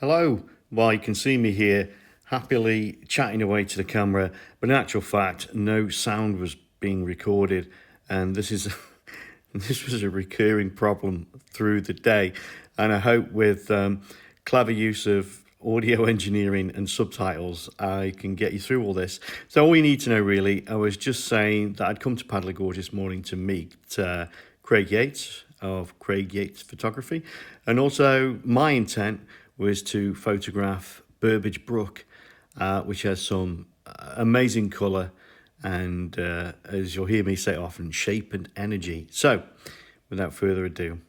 Hello. Well, you can see me here happily chatting away to the camera, but in actual fact, no sound was being recorded, and this is this was a recurring problem through the day. And I hope with clever use of audio engineering and subtitles, I can get you through all this. So all you need to know, really, I was just saying that I'd come to Padley Gorge this morning to meet Craig Yates of Craig Yates Photography, and also my intent was to photograph Burbage Brook, which has some amazing colour and, as you'll hear me say often, shape and energy. So, without further ado.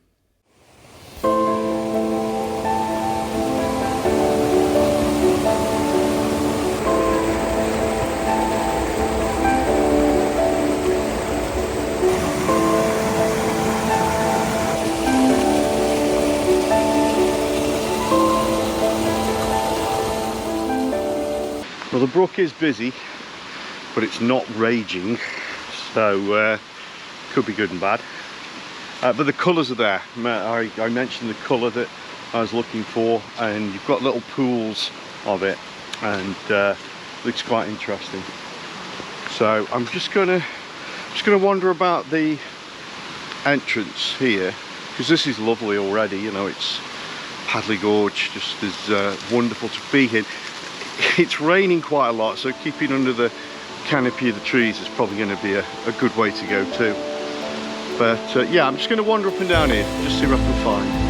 Well, the brook is busy, but it's not raging, so could be good and bad. But the colours are there. I mentioned the colour that I was looking for, and you've got little pools of it, and looks quite interesting. So I'm just gonna wander about the entrance here, because this is lovely already. You know, it's Padley Gorge, just is wonderful to be here. It's raining quite a lot, so keeping under the canopy of the trees is probably going to be a good way to go too. But yeah, I'm just going to wander up and down here, just see what I can find.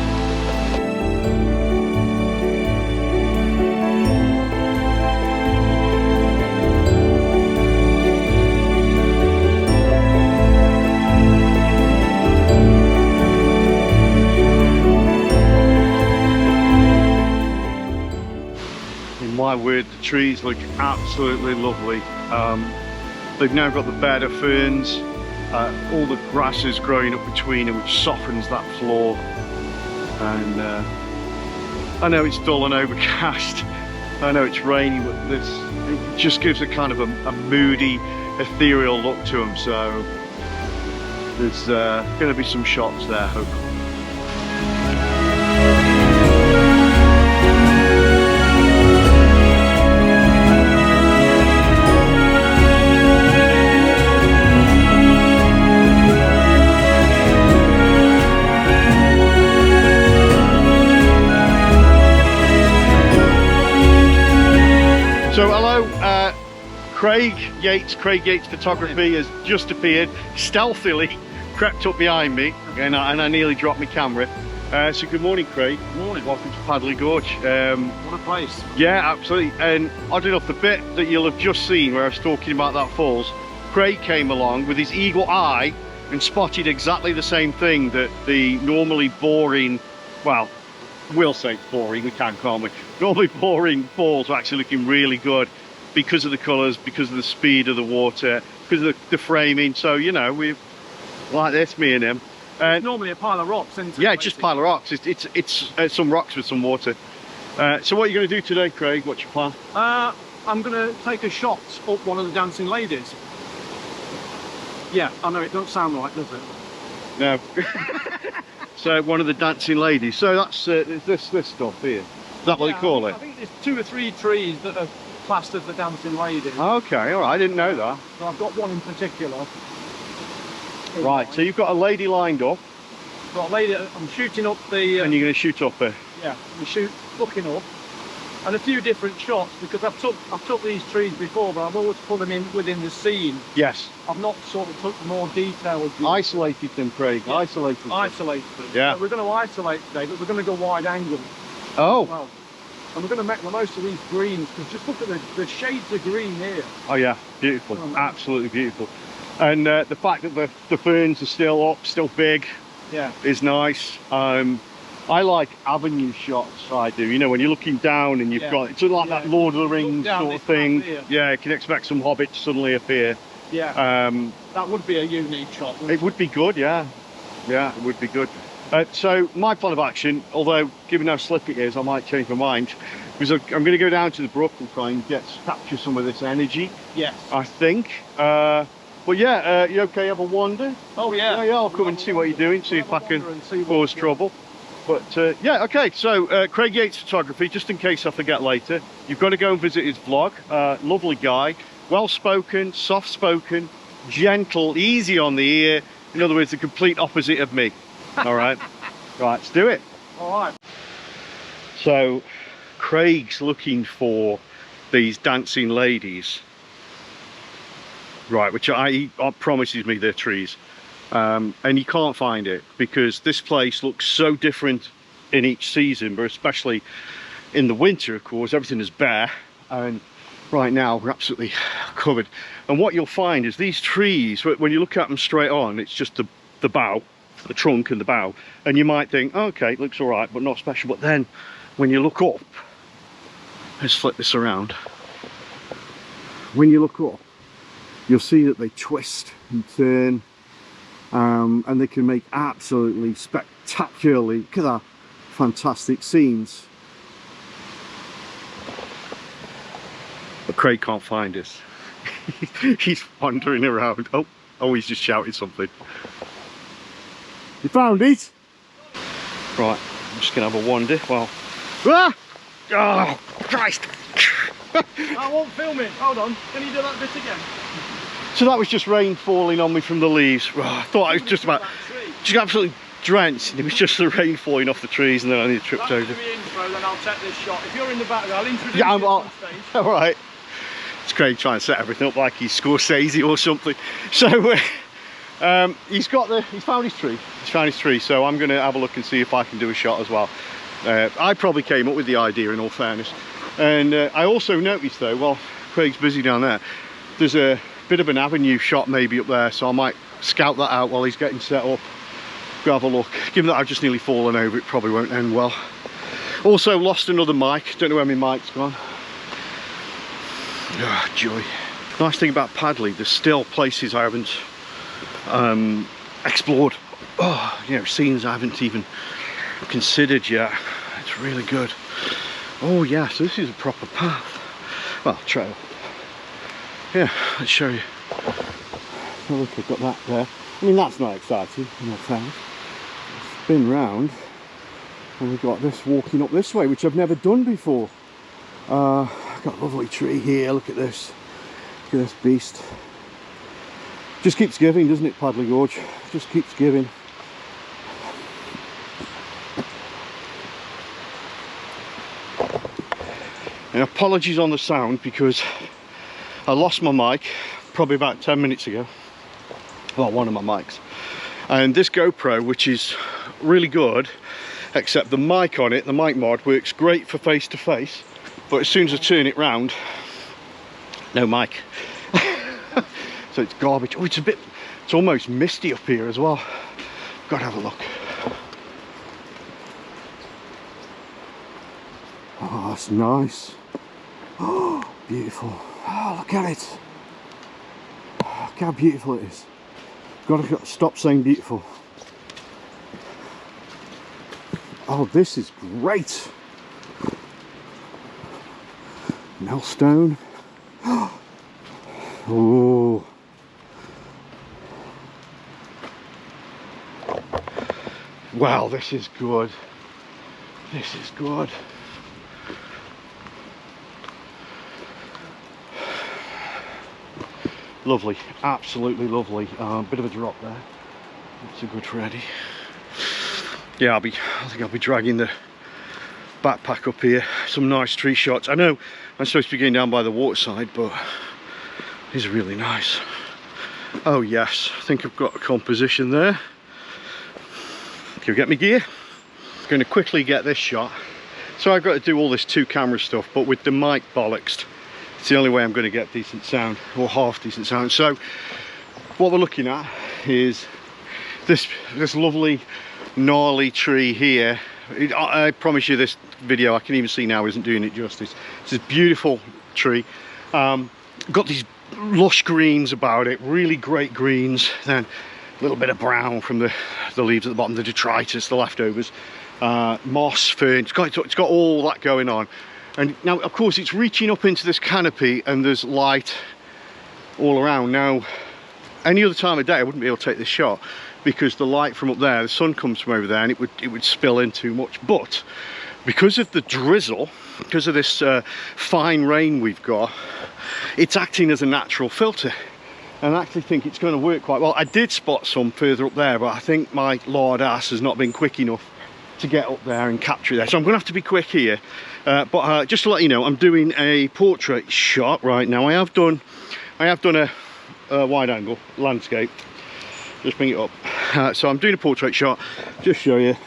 My word, the trees look absolutely lovely. They've now got the bed of ferns, all the grasses growing up between them, which softens that floor. And I know it's dull and overcast, I know it's raining, but it just gives a kind of a moody, ethereal look to them. So there's going to be some shots there, hopefully. So hello, Craig Yates Photography has just appeared, stealthily crept up behind me, and I nearly dropped my camera. So good morning, Craig. Good morning. Welcome to Padley Gorge. What a place. Yeah, absolutely. And oddly enough, the bit that you'll have just seen where I was talking about that falls, Craig came along with his eagle eye and spotted exactly the same thing that the normally boring, well, we'll say boring, we can't, can't we? Normally boring falls are actually looking really good because of the colours, because of the speed of the water, because of the framing. So, you know, we like this, me and him. It's normally a pile of rocks, isn't it? Yeah, it's just a pile of rocks. It's some rocks with some water. So what are you going to do today, Craig? What's your plan? I'm going to take a shot up one of the dancing ladies. Yeah, I know it don't sound right, does it? No. So one of the dancing ladies. So that's this stuff here. Is that what they call it? I think there's 2 or 3 trees that are classed as the dancing ladies. Okay, all right. I didn't know that. So I've got one in particular. Right. So you've got a lady lined up. Got a lady. I'm shooting up the. And you're going to shoot up her. Yeah, we looking up, and a few different shots because I've took these trees before, but I've always put them in within the scene. Yes. I've not sort of took more detailed views. Isolated them, Craig. Yeah. Isolated them. Isolated them. Yeah. So we're going to isolate today, but we're going to go wide angle. Oh. Well, and we're going to make the most of these greens, because just look at the shades of green here. Oh yeah, beautiful. Absolutely beautiful. And the fact that the ferns are still up, still big, yeah, is nice. I like avenue shots, I do. You know, when you're looking down and you've got, it's like that Lord of the Rings sort of thing. Yeah, you can expect some hobbits suddenly appear. Yeah. That would be a unique shot. It would be good, yeah. Yeah, it would be good. So my plan of action, although given how slippy it is, I might change my mind, because I'm going to go down to the brook and try and capture some of this energy. Yes. I think. But yeah, you okay? Have a wander? Oh yeah. Yeah, I'll come and see what you're doing, see if I can cause trouble. But yeah, okay, so Craig Yates Photography, just in case I forget later, you've got to go and visit his vlog. Lovely guy, well-spoken, soft-spoken, gentle, easy on the ear. In other words, the complete opposite of me. All right, right, let's do it. All right. So Craig's looking for these dancing ladies, right, which he promises me they're trees. And you can't find it because this place looks so different in each season, but especially in the winter, of course, everything is bare, and right now we're absolutely covered. And what you'll find is these trees, when you look at them straight on, it's just the bough, the trunk and the bough, and you might think, oh, okay, it looks all right, but not special. But then when you look up, let's flip this around. When you look up, you'll see that they twist and turn. And they can make absolutely spectacularly, look at that, fantastic scenes. But Craig can't find us. He's wandering around. Oh, he's just shouted something. You found it? Right, I'm just gonna have a wander. Well, ah! Oh, Christ! I won't film it. Hold on. Can you do that bit again? So that was just rain falling on me from the leaves. Oh, I thought I was just absolutely drenched. It was just the rain falling off the trees, and then I need to trip over. That's the intro, then I'll take this shot. If you're in the back, I'll introduce you on stage. All right. It's Craig trying to set everything up like he's Scorsese or something. So he's found his tree. He's found his tree. So I'm going to have a look and see if I can do a shot as well. I probably came up with the idea, in all fairness. And I also noticed though, while Craig's busy down there, there's a bit of an avenue shot maybe up there, so I might scout that out while he's getting set up. Go have a look. Given that I've just nearly fallen over, it probably won't end well. Also lost another mic. Don't know where my mic's gone. Oh, joy. Nice thing about Padley, there's still places I haven't explored. Oh, you know, scenes I haven't even considered yet. It's really good. Oh yeah, so this is a proper path. Well, trail. Yeah, let's show you. Oh, look, I've got that there. I mean, that's not exciting. Spin round, and we've got this walking up this way, which I've never done before. I've got a lovely tree here. Look at this. Look at this beast. Just keeps giving, doesn't it, Padley Gorge? Just keeps giving. And apologies on the sound because I lost my mic probably about 10 minutes ago. Well, one of my mics. And this GoPro, which is really good, except the mic on it, the mic mod, works great for face to face, but as soon as I turn it round, no mic. So it's garbage. Oh, it's almost misty up here as well. Gotta have a look. Oh, that's nice. Oh, beautiful. Oh, look at it. Oh, look how beautiful it is. Gotta stop saying beautiful. Oh, this is great. Millstone. Oh. Wow, this is good. This is good. Lovely, absolutely lovely. Bit of a drop there. That's a good Freddy. Yeah, I think I'll be dragging the backpack up here. Some nice tree shots. I know I'm supposed to be going down by the waterside, but these are really nice. Oh yes, I think I've got a composition there. Can you get me gear? I'm going to quickly get this shot. So I've got to do all this two camera stuff, but with the mic bollocksed, it's the only way I'm going to get decent sound, or half decent sound. So what we're looking at is this lovely gnarly tree here. I promise you, this video, I can even see now, isn't doing it justice. It's this beautiful tree. Got these lush greens about it, really great greens. Then a little bit of brown from the leaves at the bottom, the detritus, the leftovers. Moss, fern, it's got all that going on. And now, of course, it's reaching up into this canopy and there's light all around. Now, any other time of day, I wouldn't be able to take this shot because the light from up there, the sun comes from over there, and it would spill in too much. But because of the drizzle, because of this fine rain we've got, it's acting as a natural filter. And I actually think it's going to work quite well. I did spot some further up there, but I think my lord ass has not been quick enough to get up there and capture it there. So I'm going to have to be quick here. But just to let you know, I'm doing a portrait shot right now. I have done a wide angle landscape. Just bring it up. So I'm doing a portrait shot. Just show you.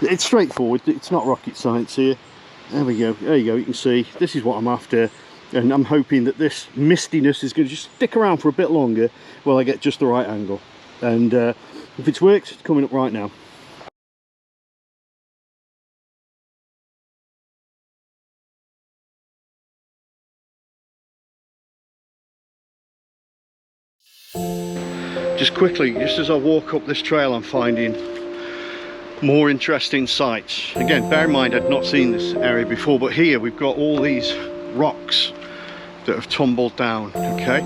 It's straightforward. It's not rocket science here. There we go. There you go. You can see this is what I'm after. And I'm hoping that this mistiness is going to just stick around for a bit longer while I get just the right angle. And if it's worked, it's coming up right now. Just quickly, just as I walk up this trail, I'm finding more interesting sights. Again, bear in mind I'd not seen this area before, but here we've got all these rocks that have tumbled down. Okay,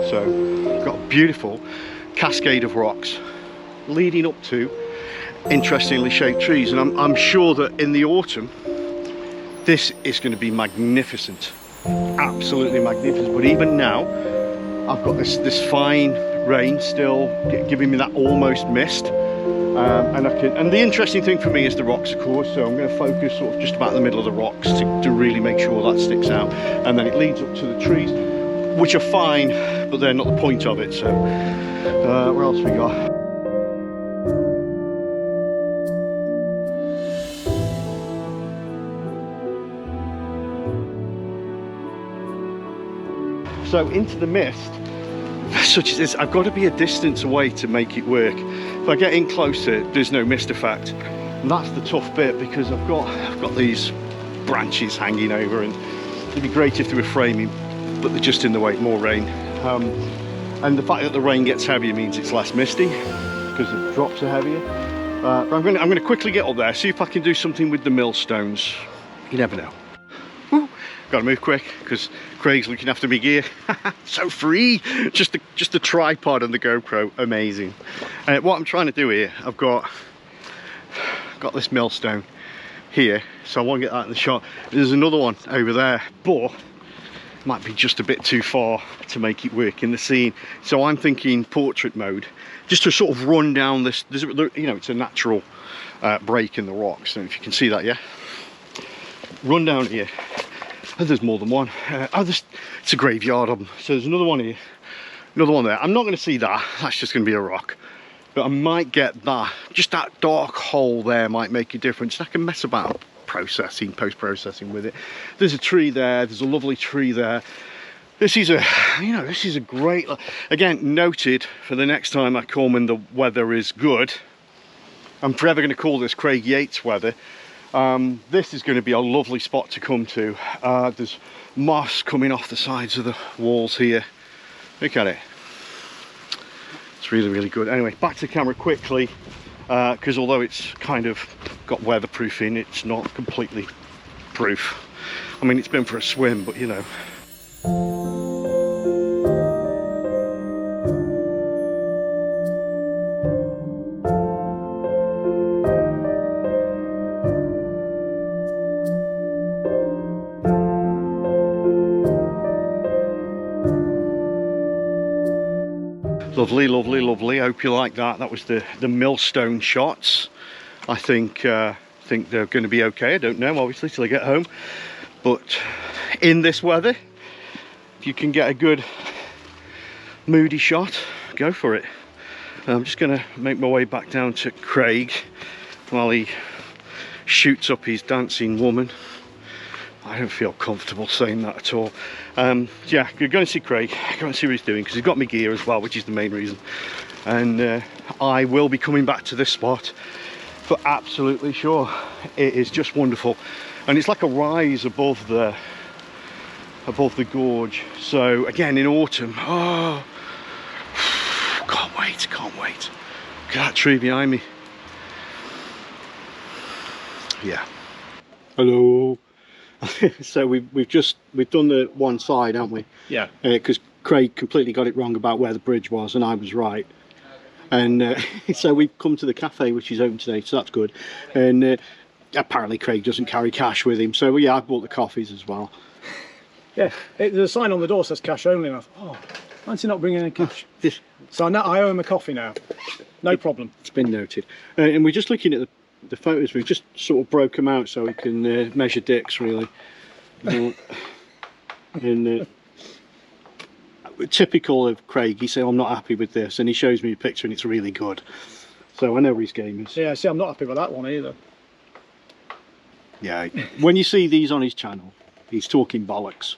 so we've got a beautiful cascade of rocks leading up to interestingly shaped trees, and I'm sure that in the autumn this is going to be magnificent, absolutely magnificent. But even now I've got this fine rain still giving me that almost mist. And the interesting thing for me is the rocks, of course, so I'm going to focus sort of just about the middle of the rocks to really make sure that sticks out, and then it leads up to the trees, which are fine, but they're not the point of it. So where else we got? So into the mist, such as this, I've got to be a distance away to make it work. If I get in closer, there's no mist effect. And that's the tough bit, because I've got these branches hanging over, and it'd be great if they were framing, but they're just in the way, more rain. And the fact that the rain gets heavier means it's less misty, because the drops are heavier. But I'm going to quickly get up there, see if I can do something with the millstones. You never know. Got to move quick because Craig's looking after me gear. So free, just the tripod and the GoPro, amazing. What I'm trying to do here, I've got this millstone here, so I want to get that in the shot. There's another one over there, but it might be just a bit too far to make it work in the scene. So I'm thinking portrait mode, just to sort of run down this. You know, it's a natural break in the rocks, and if you can see that, yeah. Run down here. Oh, there's more than one. It's a graveyard of them. So there's another one here, another one there. I'm not going to see that. That's just going to be a rock. But I might get that. Just that dark hole there might make a difference. I can mess about processing, post-processing with it. There's a tree there. There's a lovely tree there. This is a great. Again, noted for the next time I come and the weather is good. I'm forever going to call this Craig Yates weather. This is going to be a lovely spot to come to. There's moss coming off the sides of the walls here. Look at it. It's really, really good. Anyway, back to the camera quickly, because although it's kind of got weatherproofing, it's not completely proof. I mean, it's been for a swim, but you know. Lovely, lovely, lovely. Hope you like that. That was the millstone shots. I think they're going to be okay. I don't know, obviously, till I get home. But in this weather, if you can get a good moody shot, go for it. I'm just going to make my way back down to Craig while he shoots up his dancing woman. I don't feel comfortable saying that at all. Yeah, you're going to see Craig, go and see what he's doing, because he's got me gear as well, which is the main reason. And I will be coming back to this spot for absolutely sure. It is just wonderful, and it's like a rise above the gorge. So again, in autumn, oh, can't wait, can't wait. Look at that tree behind me. Yeah. Hello. So we've done the one side, haven't we? Yeah. Because Craig completely got it wrong about where the bridge was, and I was right. And so we've come to the cafe, which is open today, so that's good. And apparently Craig doesn't carry cash with him, so yeah, I bought the coffees as well. Yeah, there's a sign on the door says cash only, and I thought, oh, fancy not bringing in cash. So now I owe him a coffee now. No problem. It's been noted. And we're just looking at the photos. We've just sort of broke them out so we can measure dicks, really. And typical of Craig, he said, I'm not happy with this, and he shows me a picture and it's really good. So I know where his game is. Yeah, see, I'm not happy with that one either. Yeah, when you see these on his channel, he's talking bollocks.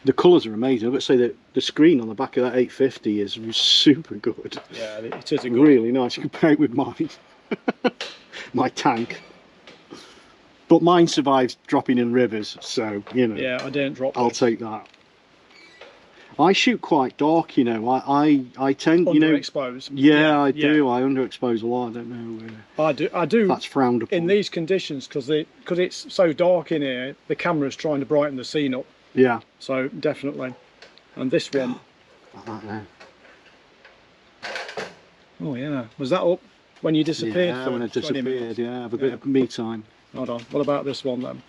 The colours are amazing. I've got to say that the screen on the back of that 850 is super good. Yeah, it is a good. Really nice. You compare it with mine. My tank. But mine survives dropping in rivers, so, you know. Yeah, I didn't drop I'll take that. I shoot quite dark, you know. I tend, you know. Underexposed. Yeah, I do. I underexpose a lot. I don't know. I do. That's frowned upon. In these conditions, because it's so dark in here, the camera's trying to brighten the scene up. Yeah. So definitely. And this one. I don't know. Oh yeah. Was that up when you disappeared? Yeah, when I disappeared. Yeah, have a bit of me time. Hold on. What about this one then?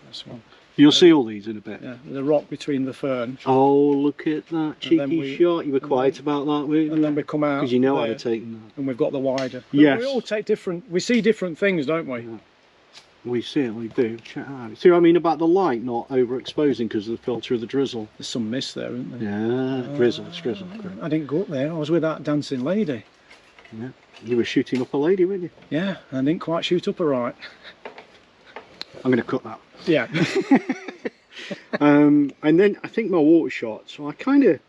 This one. You'll see all these in a bit. Yeah, the rock between the fern. Oh, look at that cheeky shot. You were quiet about that, weren't you? And then we come out. Because you know I'd have taken that. And we've got the wider. Yes. We all take different, we see different things, don't we? Yeah. We certainly do. Check out. See what I mean about the light not overexposing because of the filter of the drizzle? There's some mist there, isn't there? Yeah, drizzle. I didn't go up there. I was with that dancing lady. Yeah. You were shooting up a lady, weren't you? Yeah, I didn't quite shoot up her right. I'm going to cut that. Yeah. And then I think my water shot, so I kind of a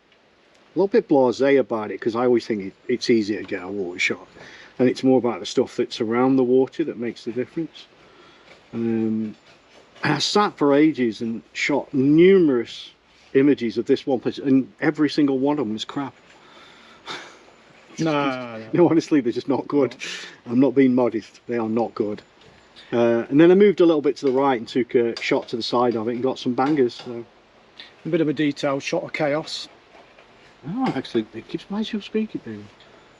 little bit blasé about it because I always think it's easier to get a water shot, and it's more about the stuff that's around the water that makes the difference. And I sat for ages and shot numerous images of this one place, and every single one of them is crap. No, honestly, they're just not good. I'm not being modest, they are not good. And then I moved a little bit to the right and took a shot to the side of it and got some bangers. So. A bit of a detailed shot of chaos. Oh, actually, it keeps my speaking down.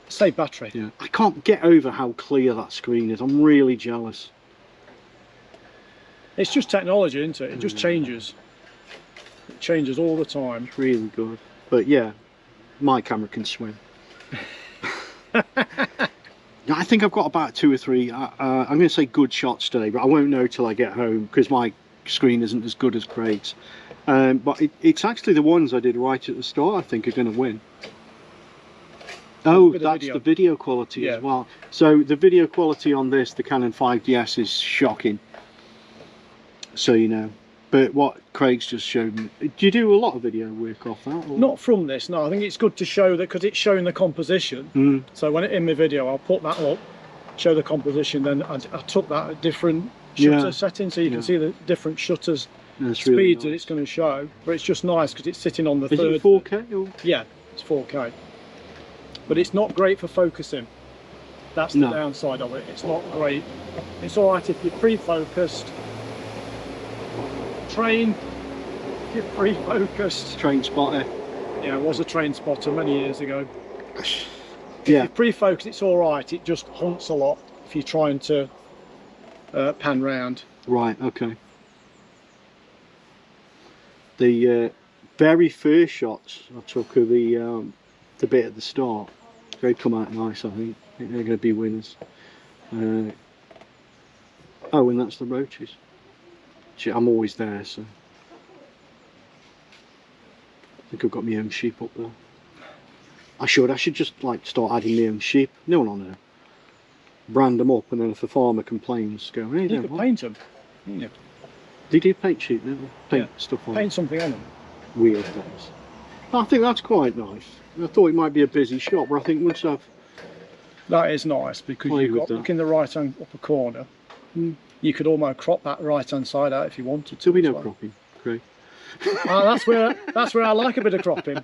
Save battery. Yeah, I can't get over how clear that screen is. I'm really jealous. It's just technology, isn't it? It just changes. It changes all the time. It's really good. But yeah, my camera can swim. I think I've got about 2 or 3, I'm going to say good shots today, but I won't know till I get home because my screen isn't as good as Craig's. But it's actually the ones I did right at the start I think are going to win. Oh, that's the video quality as well. So the video quality on this, the Canon 5DS, is shocking. So you know. But what Craig's just showed me, do you do a lot of video work off that? Or? Not from this, no. I think it's good to show that because it's showing the composition. So when in my video, I'll put that up, show the composition. Then I took that at different shutter settings, so you can see the different shutters, speeds really nice. That it's going to show. But it's just nice because it's sitting on the third. Is it 4K? Or? Yeah, it's 4K. But it's not great for focusing. That's the downside of it. It's not great. It's all right if you're pre-focused. Train, if you're pre-focused. Train spotter. Yeah, I was a train spotter many years ago. Yeah. If you're pre-focused, it's all right. It just hunts a lot if you're trying to pan round. Right. Okay. The very first shots I took of the bit at the start, they come out nice. I think they're going to be winners. Oh, and that's the roaches. I'm always there, so I think I've got my own sheep up there. I should just like start adding my own sheep. No one on there. Brand them up, and then if the farmer complains, go, hey, you could paint them. Yeah. They do paint sheep, don't they? Paint stuff on them. Paint something on them. Weird things. I think that's quite nice. I thought it might be a busy shot, but I think once I've... That is nice because you've got, look in the right hand upper corner. You could almost crop that right hand side out if you wanted to. There'll be no cropping, Craig. That's where I like a bit of cropping.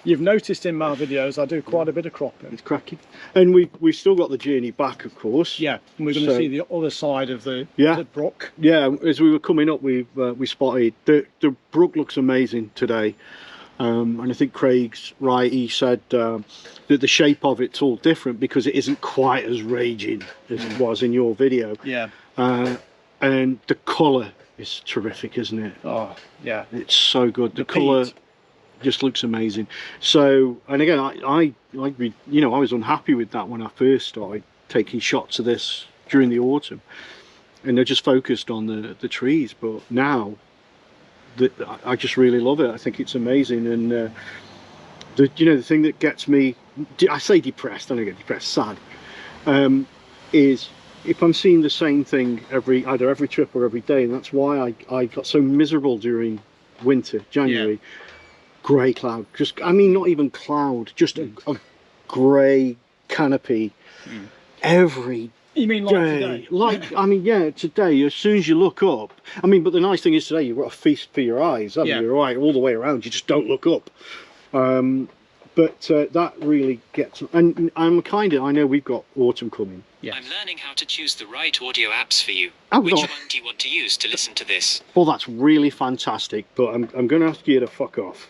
You've noticed in my videos I do quite a bit of cropping. It's cracking. And we've still got the journey back, of course. Yeah, and we're going to see the other side of the brook. Yeah, as we were coming up, we spotted the brook looks amazing today. And I think Craig's right. He said that the shape of it's all different because it isn't quite as raging as it was in your video. Yeah. And the colour is terrific, isn't it? Oh, yeah. It's so good. The colour just looks amazing. So, and again, I was unhappy with that when I first started taking shots of this during the autumn, and they're just focused on the trees. But now, I just really love it. I think it's amazing. And the thing that gets me, I say depressed, I don't get depressed, sad, is if I'm seeing the same thing either every trip or every day. And that's why I got so miserable during winter, January. Yeah. Grey cloud, not even cloud, just a grey canopy every You mean like today? Today, as soon as you look up, but the nice thing is today you've got a feast for your eyes, haven't you? Right, all the way around, you just don't look up. But that really gets, and I know we've got autumn coming. Yeah. I'm learning how to choose the right audio apps for you. Oh, Which one do you want to use to listen to this? Well, that's really fantastic, but I'm going to ask you to fuck off.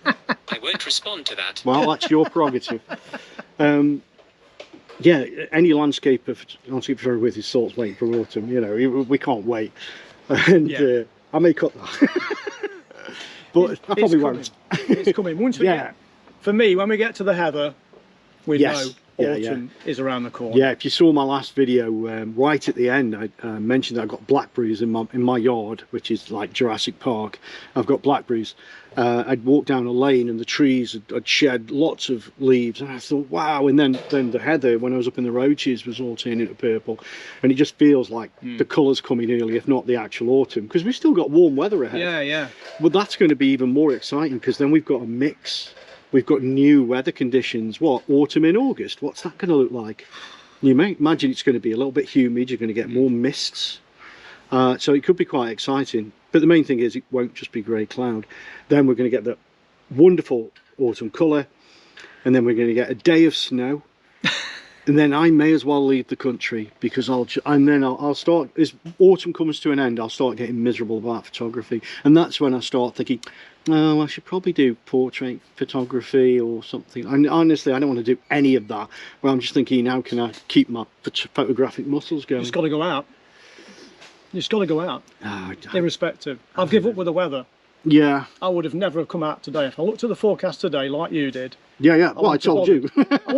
I won't respond to that. Well, that's your prerogative. Yeah, any landscape photography with his thoughts waiting for autumn, we can't wait. And I may cut that. But I probably won't. It's coming. Once we get, for me, when we get to the heather, we know autumn is around the corner. Yeah, if you saw my last video, right at the end, I mentioned that I've got blackberries in my yard, which is like Jurassic Park. I've got blackberries. I'd walked down a lane and the trees had shed lots of leaves, and I thought, wow. And then the heather, when I was up in the roaches, was all turning to purple, and it just feels like the colours coming early, if not the actual autumn, because we've still got warm weather ahead. Yeah. Well, that's going to be even more exciting, because then we've got a mix. We've got new weather conditions. What, autumn in August? What's that going to look like? You may imagine it's going to be a little bit humid. You're going to get more mists. So it could be quite exciting. But the main thing is it won't just be grey cloud. Then we're going to get the wonderful autumn colour. And then we're going to get a day of snow. And then I may as well leave the country, because I'll start, as autumn comes to an end, I'll start getting miserable about photography. And that's when I start thinking, oh, I should probably do portrait photography or something. And honestly, I don't want to do any of that. But I'm just thinking, how can I keep my photographic muscles going? You just got to go out. You just got to go out, irrespective. I've given up with the weather. Yeah. I would have never come out today. If I looked at the forecast today, like you did. Yeah. Well, I told you. I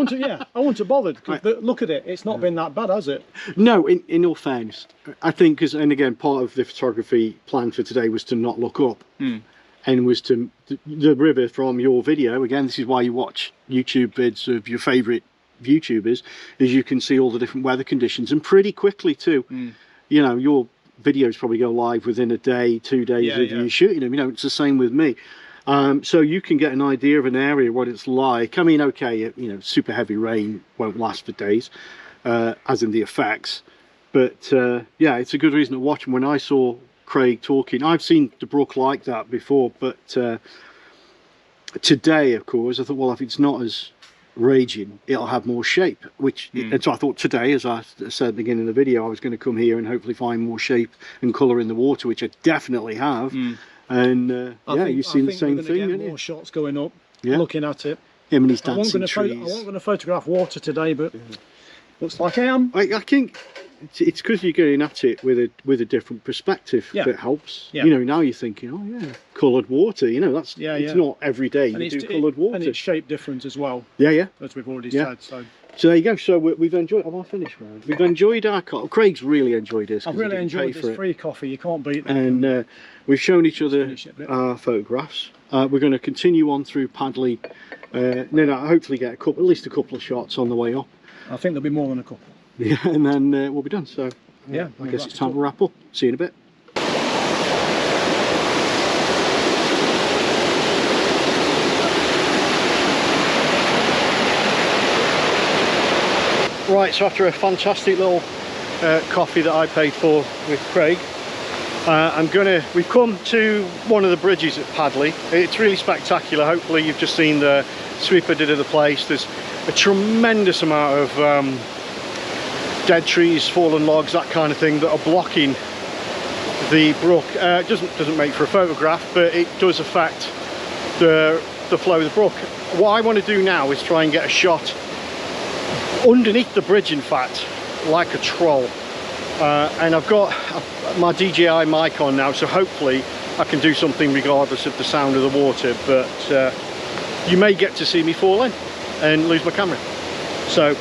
wasn't bothered. Look at it. It's not been that bad, has it? No, in all fairness, I think, and again, part of the photography plan for today was to not look up. And was to the river from your video. Again, this is why you watch YouTube vids of your favourite YouTubers, is you can see all the different weather conditions, and pretty quickly too. Your videos probably go live within a day, 2 days of you shooting them. It's the same with me. So you can get an idea of an area, what it's like. Okay, super heavy rain won't last for days, as in the effects. But it's a good reason to watch them. When I saw Craig talking, I've seen the brook like that before, but today, of course, I thought, well, if it's not as raging, it'll have more shape, and so I thought today, as I said at the beginning of the video, I was going to come here and hopefully find more shape and colour in the water, which I definitely have. And you've seen the same thing, haven't you? More shots going up, looking at it. Him and his dancing trees. I wasn't going to photograph water today, but looks like I am. I think it's because you're going at it with a different perspective that helps. Now you're thinking, oh yeah, coloured water. That's it's not every day you do coloured water, and it's shape different as well. As we've already said. So there you go. So we've enjoyed. Am I finished, man? We've enjoyed our coffee. Craig's really enjoyed this. I've really enjoyed this free coffee. You can't beat that. And we've shown each other our photographs. We're going to continue on through Padley. Hopefully get at least a couple of shots on the way up. I think there'll be more than a couple. Yeah, and then we'll be done. So I guess it's time to wrap up. See you in a bit. Right, so after a fantastic little coffee that I paid for with Craig, we've come to one of the bridges at Padley. It's really spectacular. Hopefully you've just seen the sweep I did of the place. There's a tremendous amount of dead trees, fallen logs, that kind of thing, that are blocking the brook. It doesn't make for a photograph, but it does affect the flow of the brook. What I want to do now is try and get a shot underneath the bridge, in fact, like a troll. And I've got my DJI mic on now, so hopefully I can do something regardless of the sound of the water, but you may get to see me fall in and lose my camera. So,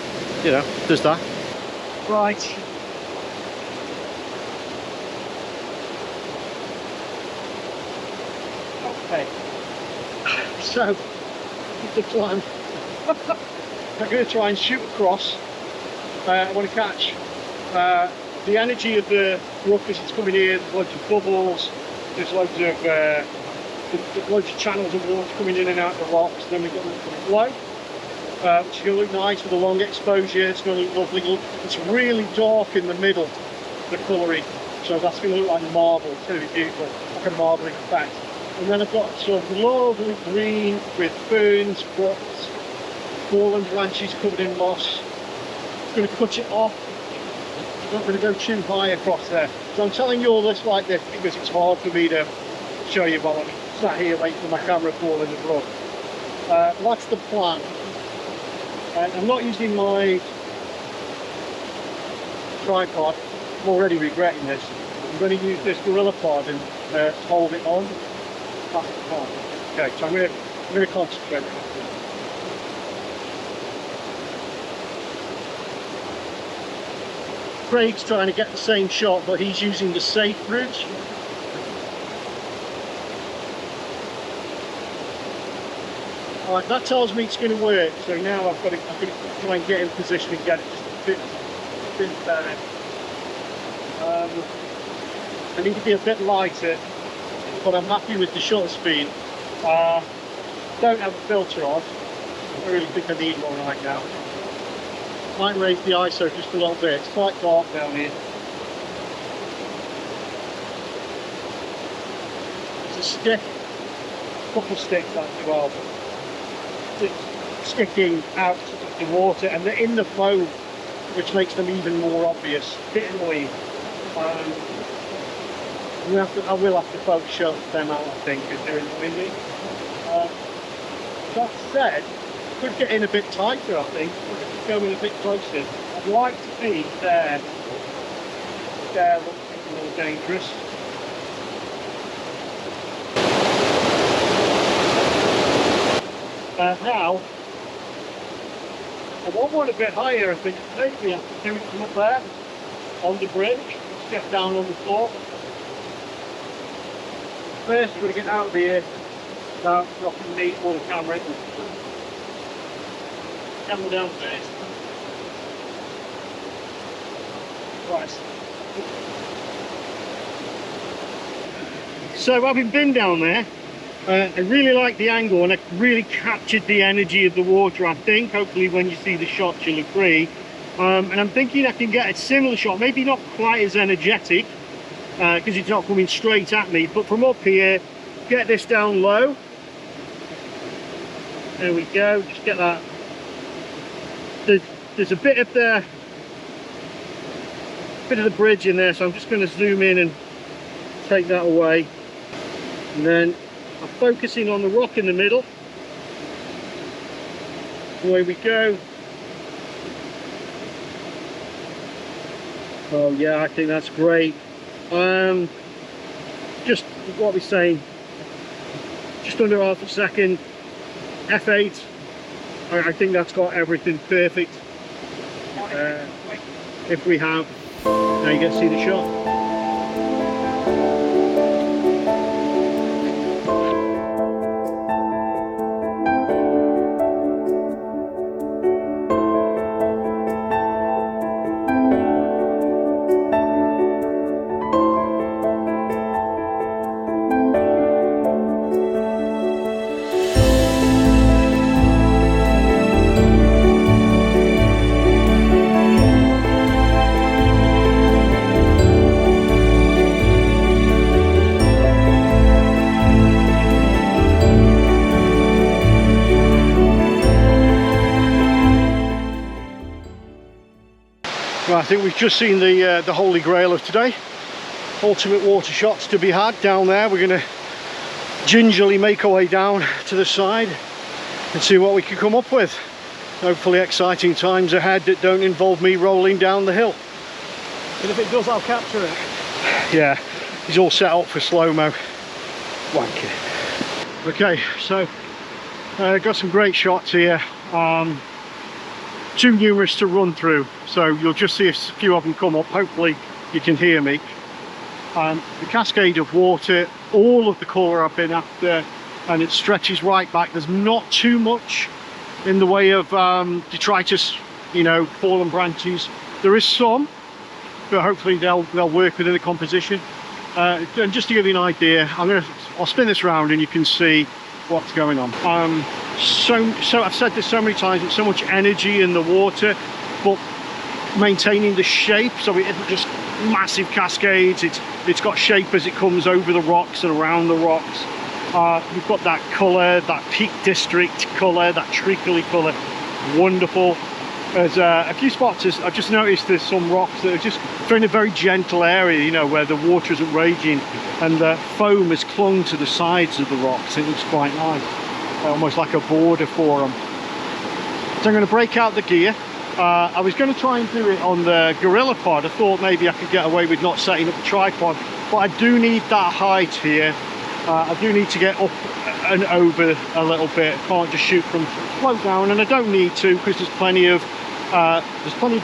you know, there's that. Right. Okay. So, the plan. I'm going to try and shoot across. I want to catch the energy of the brook as it's coming in. There's loads of bubbles, there's loads of channels of water coming in and out of the rocks. Then we've got the flow, which is going to look nice with a long exposure. It's going to look lovely. It's really dark in the middle, the colouring, so that's going to look like marble. It's going to be beautiful, like a marbling effect. And then I've got some lovely green with ferns, rocks, fallen branches covered in moss. I'm going to cut it off. I'm not going to go too high across there. So I'm telling you all this like this because it's hard for me to show you while I'm sat here waiting for my camera to fall in the brook. That's the plan. I'm not using my tripod. I'm already regretting this. I'm going to use this gorilla pod and hold it on. That's the plan. Okay, so I'm going to concentrate. Craig's trying to get the same shot, but he's using the safe route. Alright, that tells me it's going to work, so now I've got to try and get in position and get it just a bit better. I need to be a bit lighter, but I'm happy with the shutter speed. Don't have a filter on. I really think I need one right now. Might raise the ISO just a little bit. It's quite dark down here. There's a stick, a couple of sticks as well, sticking out of the water, and they're in the foam, which makes them even more obvious. A bit annoying. I will have to Photoshop them out, I think, because they're annoying me. That said, could get in a bit tighter, I think. Go in a bit closer. I'd like to be there. There looks a bit more dangerous. Now, I want one a bit higher. I think maybe I have to do it from up there on the bridge. Step down on the floor. First, we're going to get out of here without dropping me or the camera. Camera down first. Right. So having been down there, I really like the angle and I really captured the energy of the water, I think. Hopefully when you see the shot you'll agree. And I'm thinking I can get a similar shot, maybe not quite as energetic, because it's not coming straight at me, but from up here, get this down low. There we go, just get that. There's a bit of the bridge in there, so I'm just going to zoom in and take that away. And then I'm focusing on the rock in the middle. Away we go. Oh yeah, I think that's great. Just what we're saying, just under half a second, f8. I think that's got everything perfect. If we have, now you get to see the shot. I think we've just seen the holy grail of today. Ultimate water shots to be had down there. We're going to gingerly make our way down to the side and see what we can come up with. Hopefully exciting times ahead that don't involve me rolling down the hill. And if it does, I'll capture it. Yeah, he's all set up for slow-mo. Wanky. Okay, so got some great shots here. Too numerous to run through, so you'll just see a few of them come up. Hopefully you can hear me. The cascade of water, all of the colour I've been after, and it stretches right back. There's not too much in the way of detritus, you know, fallen branches. There is some, but hopefully they'll work within the composition. And just to give you an idea, I'll spin this around and you can see what's going on. So I've said this so many times, it's so much energy in the water, but maintaining the shape, so it isn't just massive cascades. It's got shape as it comes over the rocks and around the rocks. You've got that colour, that Peak District colour, that treacly colour, wonderful. There's a few spots, I've just noticed there's some rocks that are just in a very gentle area, you know, where the water isn't raging and the foam has clung to the sides of the rocks. It looks quite nice, almost like a border for them. So I'm going to break out the gear. I was going to try and do it on the Gorilla Pod. I thought maybe I could get away with not setting up a tripod, but I do need that height here. I do need to get up and over a little bit. I can't just shoot from float down, and I don't need to because there's plenty of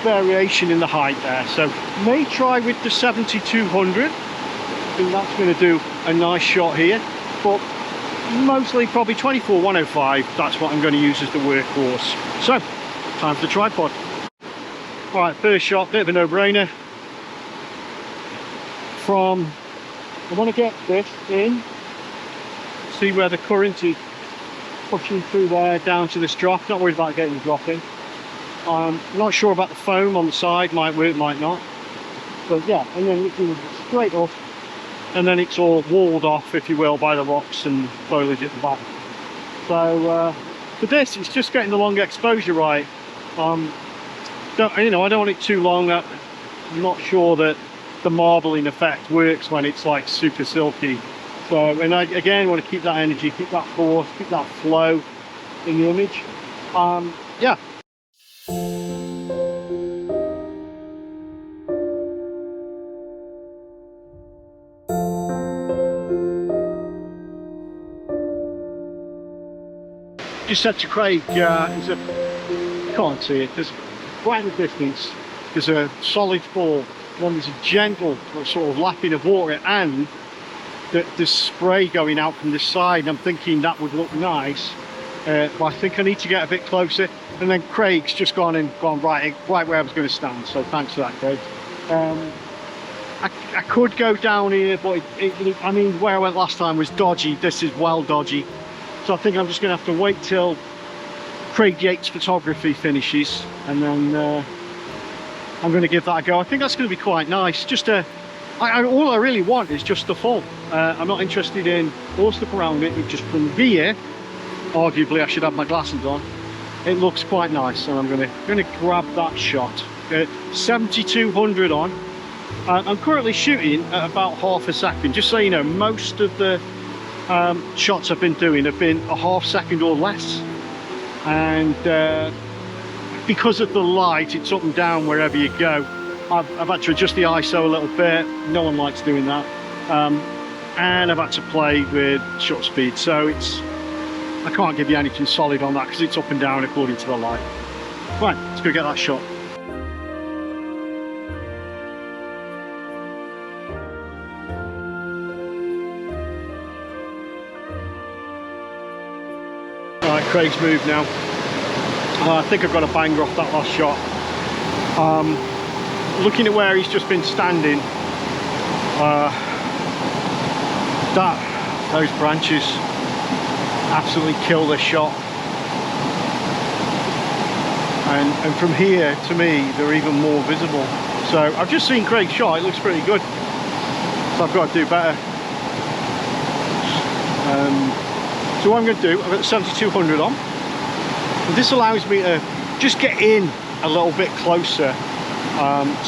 variation in the height there. So may try with the 7200. I think that's going to do a nice shot here, but mostly probably 24-105. That's what I'm going to use as the workhorse. So time for the tripod. All right, first shot, bit of a no-brainer. I want to get this in, see where the current is pushing through there down to this drop. Not worried about getting the drop in. Not sure about the foam on the side, might work, might not. But yeah, and then we can straight up, and then it's all walled off, if you will, by the rocks and foliage at the back. So for this, it's just getting the long exposure right. I don't want it too long. I'm not sure that the marbling effect works when it's like super silky. So, and I again want to keep that energy, keep that force, keep that flow in the image. Yeah. Just said to Craig, you can't see it, there's right in the distance, there's a solid fall, and then there's a gentle sort of lapping of water, and there's spray going out from this side, and I'm thinking that would look nice, but I think I need to get a bit closer. And then Craig's just gone right where I was going to stand, so thanks for that, Craig. I could go down here, but I mean, where I went last time was dodgy. This is well dodgy. So I think I'm just going to have to wait till Craig Yates photography finishes, and then I'm going to give that a go. I think that's going to be quite nice. Just all I really want is just the fall. I'm not interested in all stuff around it. Just from here, arguably I should have my glasses on. It looks quite nice, and I'm going to grab that shot. 7200 on. I'm currently shooting at about half a second. Just so you know, most of the shots I've been doing have been a half second or less, and because of the light, it's up and down wherever you go. I've had to adjust the ISO a little bit. No one likes doing that, and I've had to play with shutter speed, so I can't give you anything solid on that because it's up and down according to the light. Right, let's go get that shot. Alright, Craig's moved now. I think I've got a banger off that last shot. Looking at where he's just been standing, those branches absolutely kill this shot, and from here to me they're even more visible. So I've just seen Craig's shot, it looks pretty good, so I've got to do better. So what I'm going to do, I've got the 7200 on, and this allows me to just get in a little bit closer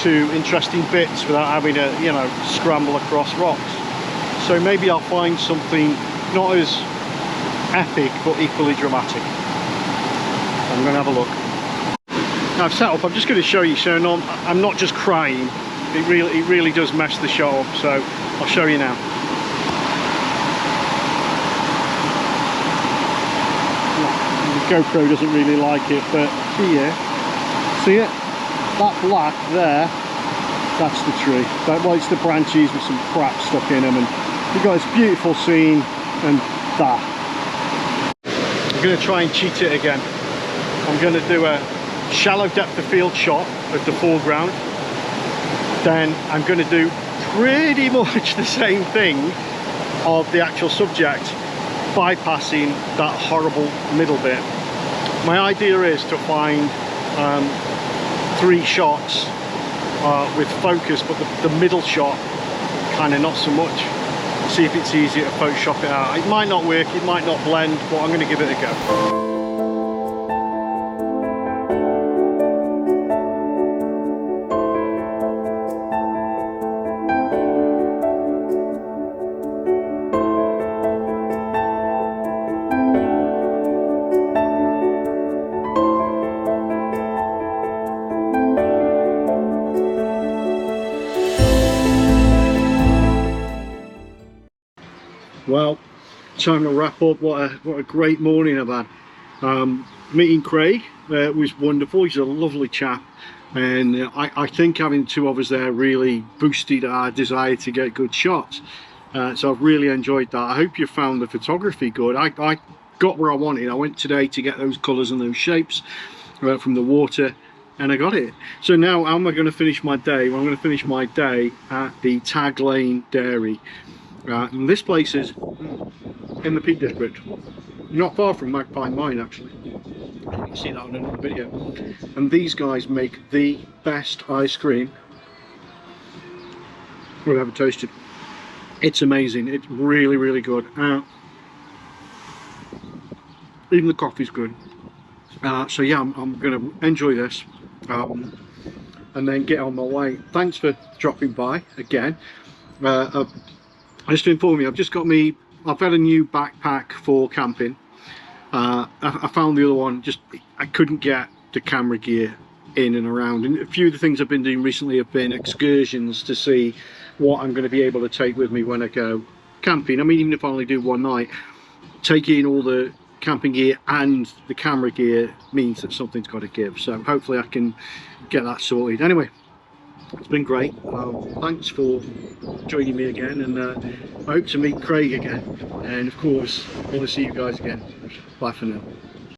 to interesting bits without having to, you know, scramble across rocks. So maybe I'll find something not as epic, but equally dramatic. I'm going to have a look. Now I've set up, I'm just going to show you, so no, I'm not just crying. It really does mess the shot up, so I'll show you now. The GoPro doesn't really like it, but here, see it? That black there, that's the tree. Well, it's the branches with some crap stuck in them, and you've got this beautiful scene, and that. I'm going to try and cheat it again. I'm going to do a shallow depth of field shot of the foreground. Then I'm going to do pretty much the same thing of the actual subject, bypassing that horrible middle bit. My idea is to find 3 shots with focus, but the middle shot kind of not so much. See if it's easier to Photoshop it out. It might not work, it might not blend, but I'm going to give it a go. Well, time to wrap up. What a great morning I've had. Meeting Craig was wonderful. He's a lovely chap, and I think having 2 of us there really boosted our desire to get good shots. So I've really enjoyed that. I hope you found the photography good. I got where I wanted. I went today to get those colours and those shapes from the water, and I got it. So now how am I going to finish my day? Well, I'm going to finish my day at the Tag Lane Dairy. And this place is in the Peak District, not far from Magpie Mine actually. You can see that on another video. And these guys make the best ice cream I've ever tasted. It's amazing. It's really good. Even the coffee's good. So yeah, I'm going to enjoy this and then get on my way. Thanks for dropping by again. Just to inform you, I've had a new backpack for camping. I found the other one, I couldn't get the camera gear in and around, and a few of the things I've been doing recently have been excursions to see what I'm going to be able to take with me when I go camping. I mean, even if I only do one night, taking all the camping gear and the camera gear means that something's got to give, so hopefully I can get that sorted. Anyway, it's been great. Thanks for joining me again, and I hope to meet Craig again, and of course I want to see you guys again. Bye for now.